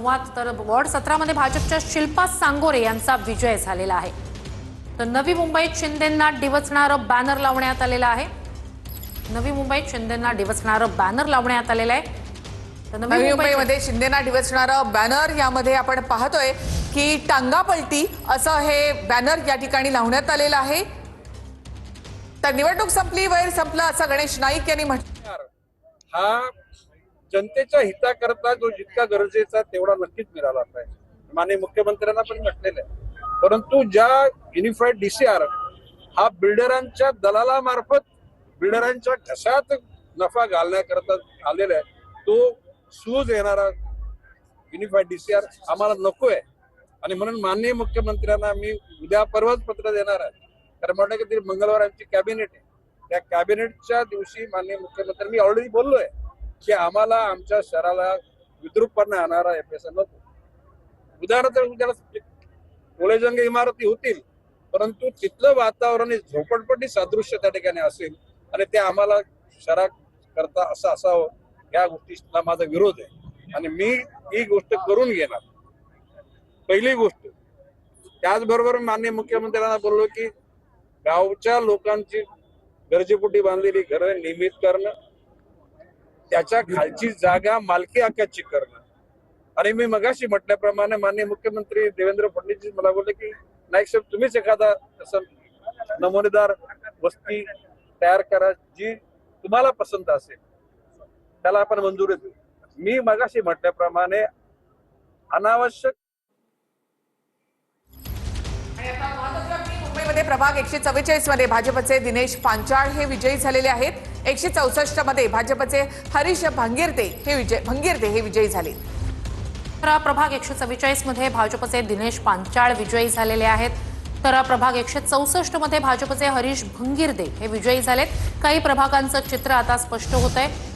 संवाद। तर वॉर्ड 17 मध्ये भाजपच्या शिल्पा सांगोरे यांचा विजय झालेला आहे। तर नवी मुंबईत शिंदेंना डिवचणारं बॅनर लावण्यात आलेलं आहे। नवी मुंबईत शिंदेंना डिवचणारं बॅनर लावण्यात आलेलं आहे। तर नवी मुंबईमध्ये शिंदेंना डिवचणारं बॅनर यामध्ये आपण पाहतोय की टांगापलटी असं हे बॅनर या ठिकाणी लावण्यात आलेलं आहे। तर निवडणूक संपली, वैर संपलं असं गणेश नाईक यांनी म्हटलं। हा जनतेच्या हिताकरता जो जितका गरजेचा तेवढा नक्कीच मिळाला पाहिजे, माननीय मुख्यमंत्र्यांना पण म्हटलेलं आहे। परंतु ज्या युनिफाईड डीसीआर हा बिल्डरांच्या दलालामार्फत बिल्डरांच्या घशात नफा घालण्याकरता आलेला आहे, तो सूज येणारा युनिफाईड डीसीआर आम्हाला नको आहे। आणि म्हणून माननीय मुख्यमंत्र्यांना मी उद्या परवाच पत्र देणार आहे, कारण म्हटलं की मंगळवार आमची कॅबिनेट आहे। त्या कॅबिनेटच्या दिवशी माननीय मुख्यमंत्री, मी ऑलरेडी बोललोय की आम्हाला आमच्या शहराला विद्रूपपणे आणणारा एफएसएल नको। उदाहरणार्थ कोळेजंग इमारती होतील, परंतु तिथलं वातावरण झोपडपट्टी सादृश्य त्या ठिकाणी असेल आणि ते आम्हाला शहरा करता असं असावं, या गोष्टीला माझा विरोध आहे आणि मी ही गोष्ट करून घेणार। पहिली गोष्ट, त्याचबरोबर माननीय मुख्यमंत्र्यांना बोललो की गावच्या लोकांची गरजेपोटी बांधलेली घरं नियमित करणं, त्याच्या खालची जागा मालकी हक्काची करणं। आणि मी मगाशी म्हटल्याप्रमाणे माननीय मुख्यमंत्री देवेंद्र फडणवीस मला बोलले की नाईक साहेब, तुम्हीच एखादा असं नमुनेदार वस्ती तयार करा जी तुम्हाला पसंत असेल, त्याला आपण मंजुरी देऊ। मी मगाशी म्हटल्याप्रमाणे अनावश्यक मुंबईमध्ये प्रभाग 144 मध्ये भाजपचे दिनेश पांचाळ हे विजयी झालेले आहेत। 164 मध्ये भाजपचे हरीश भंगिरते हे विजयी झाले। तर प्रभाग 144 मध्ये भाजपचे दिनेश पांचाळ विजयी झालेले आहेत। तर प्रभाग 164 मध्ये भाजपचे हरीश भंगिरदे हे विजयी झालेत। काही प्रभागांचं चित्र आता स्पष्ट होत आहे।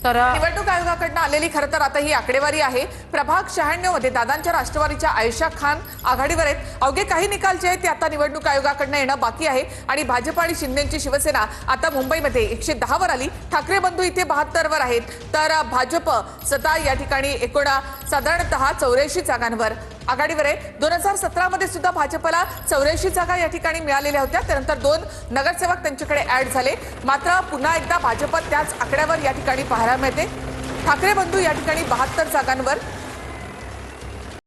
तर निवडणूक आयोगाकडून आलेली खरं तर आता ही आकडेवारी आहे। प्रभाग 96 मध्ये दादांच्या राष्ट्रवादीच्या आयशा खान आघाडीवर आहेत। अवघे काही निकाल जे आहेत ते आता निवडणूक आयोगाकडून येणं बाकी आहे आणि भाजप आणि शिंदेची शिवसेना आता मुंबईमध्ये 110 वर आली। ठाकरे बंधू इथे 72 वर आहेत। तर भाजप स्वतः या ठिकाणी साधारणतः 84 जागांवर आघाडीवर आहे। 2017 मध्ये सुद्धा भाजपला 84 जागा या ठिकाणी मिळालेल्या होत्या, त्यानंतर 2 नगरसेवक त्यांच्याकडे ऍड झाले। मात्र पुन्हा एकदा भाजप त्याच आकड्यावर या ठिकाणी पाहायला मिळते। ठाकरे बंधू या ठिकाणी 72 जागांवर